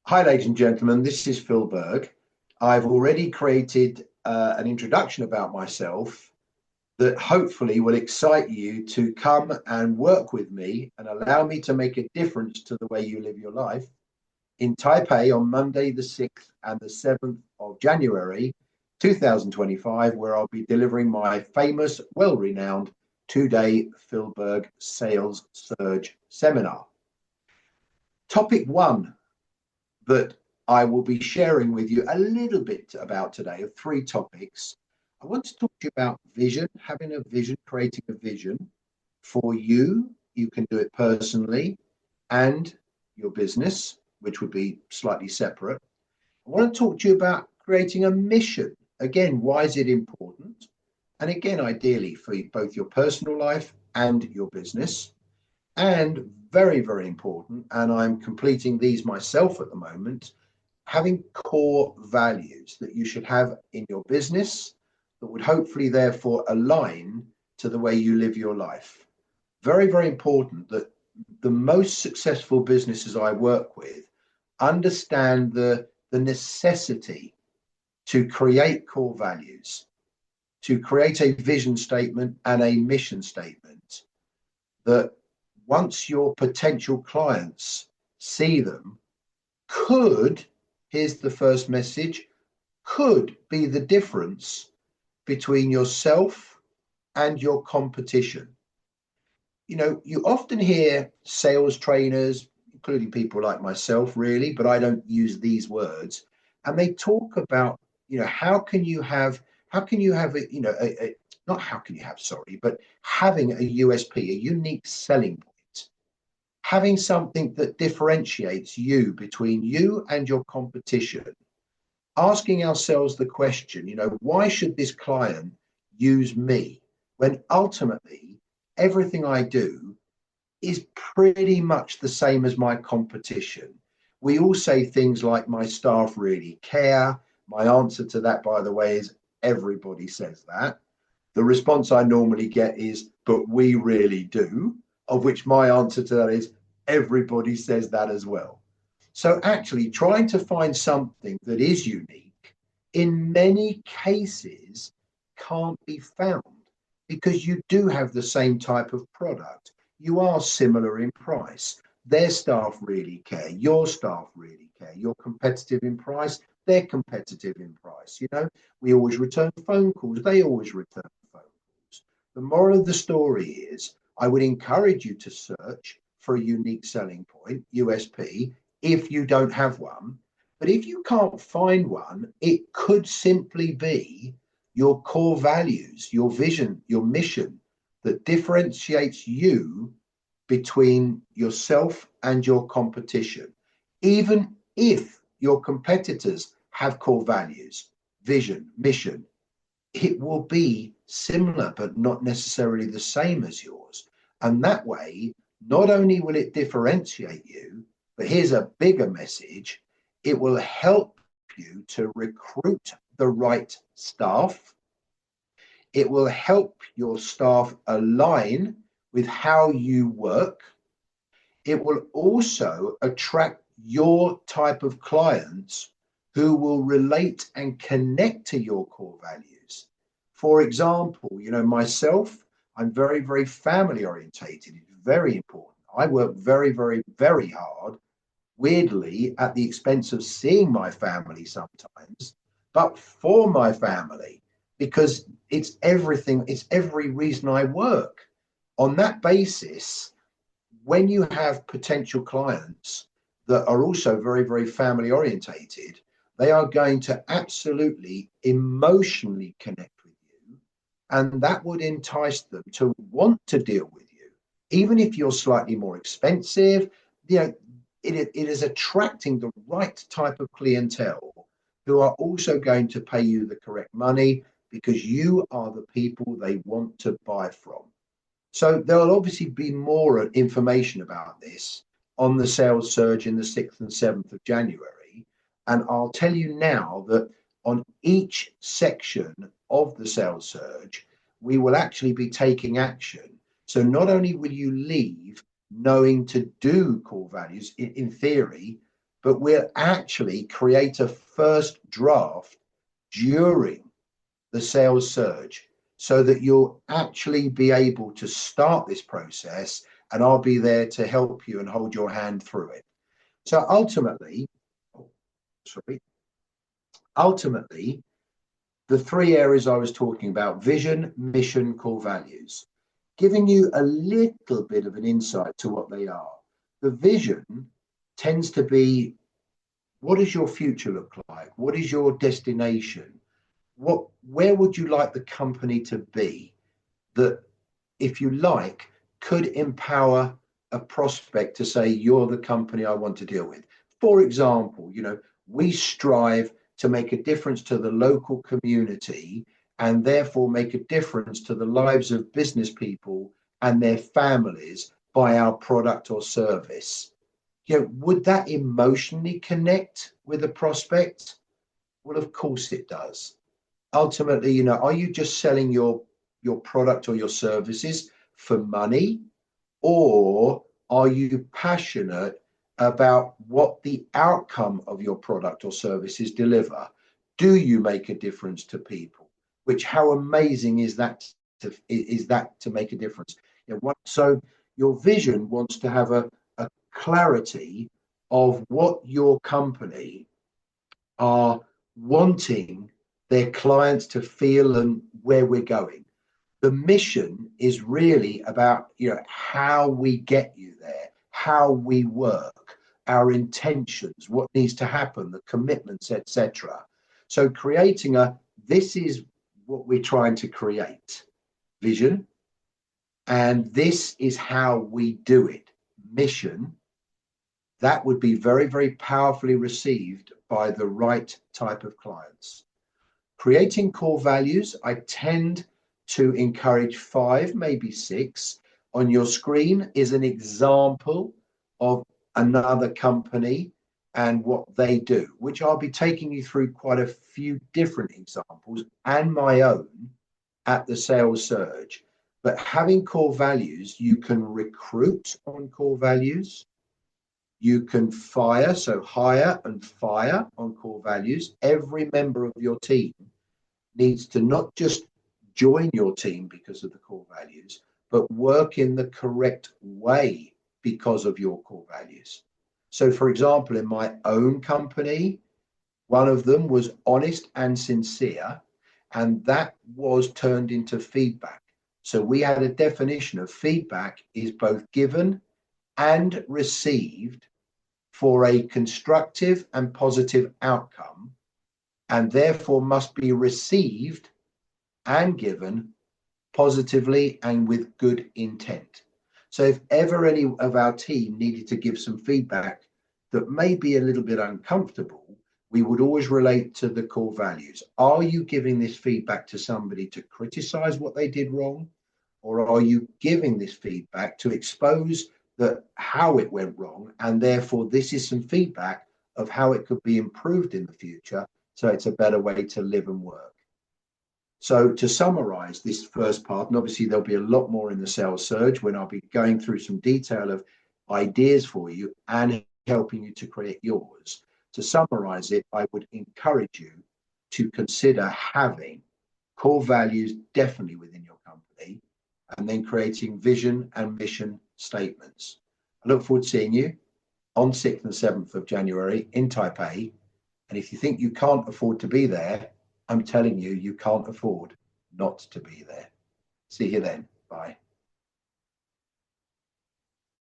Hi, ladies and gentlemen. This is Phil Berg. I've already created an introduction about myself that hopefully will excite you to come and work with me and allow me to make a difference to the way you live your life in Taipei on Monday, the 6th and the 7th of January, 2025, where I'll be delivering my famous, well renowned 2 day Phil Berg Sales Surge seminar. Topic one that I will be sharing with you a little bit about today of three topics. I want to talk to you about vision, having a vision, creating a vision for you. You can do it personally and your business, which would be slightly separate. I want to talk to you about creating a mission. Again, why is it important? And again, ideally for both your personal life and your business. And very, very important, and I'm completing these myself at the moment, having core values that you should have in your business that would hopefully therefore align to the way you live your life. Very, very important that the most successful businesses I work with understand the necessity to create core values, to create a vision statement and a mission statement that once your potential clients see them, here's the first message, could be the difference between yourself and your competition. You know, you often hear sales trainers, including people like myself, really, but I don't use these words, and they talk about, how can you have a, not how can you have, sorry, but having a USP, a unique selling point, having something that differentiates you between you and your competition, asking ourselves the question, why should this client use me when ultimately everything I do is pretty much the same as my competition? We all say things like, my staff really care. My answer to that, by the way, is everybody says that. The response I normally get is, but we really do, of which my answer to that is, everybody says that as well. So actually trying to find something that is unique in many cases can't be found because you do have the same type of product. You are similar in price. Their staff really care. Your staff really care. You're competitive in price. They're competitive in price. We always return phone calls. They always return phone calls. The moral of the story is I would encourage you to search for a unique selling point, USP, if you don't have one. But if you can't find one, it could simply be your core values, your vision, your mission that differentiates you between yourself and your competition. Even if your competitors have core values, vision, mission, it will be similar, but not necessarily the same as yours. And that way, not only will it differentiate you, but here's a bigger message, it will help you to recruit the right staff. It will help your staff align with how you work. It will also attract your type of clients who will relate and connect to your core values. For example, myself, I'm very, very family orientated. It's very important. I work very, very, very hard, weirdly, at the expense of seeing my family sometimes, but for my family, because it's everything, it's every reason I work. On that basis, when you have potential clients that are also very, very family orientated, they are going to absolutely emotionally connect with you. And that would entice them to want to deal with you. Even if you're slightly more expensive, it is attracting the right type of clientele who are also going to pay you the correct money because you are the people they want to buy from. So there'll obviously be more information about this on the sales surge in the 6th and 7th of January. And I'll tell you now that on each section of the sales surge, we will actually be taking action. So not only will you leave knowing to do core values in theory, but we'll actually create a first draft during the sales surge so that you'll actually be able to start this process, and I'll be there to help you and hold your hand through it. So ultimately, the three areas I was talking about: vision, mission, core values, giving you a little bit of an insight to what they are. The vision tends to be, what does your future look like? What is your destination? Where would you like the company to be, that, if you like, could empower a prospect to say, you're the company I want to deal with? For example, we strive to make a difference to the local community and therefore make a difference to the lives of business people and their families by our product or service. Would that emotionally connect with a prospect? Well, of course it does. Ultimately, are you just selling your product or your services for money, or are you passionate about what the outcome of your product or services deliver? Do you make a difference to people? Which, how amazing is that to make a difference? So your vision wants to have a clarity of what your company are wanting their clients to feel and where we're going. The mission is really about how we get you there, how we work, our intentions, what needs to happen, the commitments, etc. So creating this is what we're trying to create, vision, and this is how we do it, mission. That would be very, very powerfully received by the right type of clients. Creating core values, I tend to encourage 5, maybe 6. On your screen is an example of another company and what they do, which I'll be taking you through quite a few different examples and my own at the sales surge. But having core values, you can recruit on core values. You can fire, so hire and fire on core values. Every member of your team needs to not just join your team because of the core values, but work in the correct way because of your core values. So, for example, in my own company, one of them was honest and sincere, and that was turned into feedback. So we had a definition of feedback is both given and received for a constructive and positive outcome, and therefore must be received and given positively and with good intent. So if ever any of our team needed to give some feedback that may be a little bit uncomfortable, we would always relate to the core values. Are you giving this feedback to somebody to criticize what they did wrong? Or are you giving this feedback to expose how it went wrong, and therefore this is some feedback of how it could be improved in the future, so it's a better way to live and work? So to summarize this first part, and obviously there'll be a lot more in the sales surge when I'll be going through some detail of ideas for you and helping you to create yours. To summarize it, I would encourage you to consider having core values definitely within your company, and then creating vision and mission statements. I look forward to seeing you on 6th and 7th of January in Taipei. And if you think you can't afford to be there, I'm telling you, you can't afford not to be there. See you then.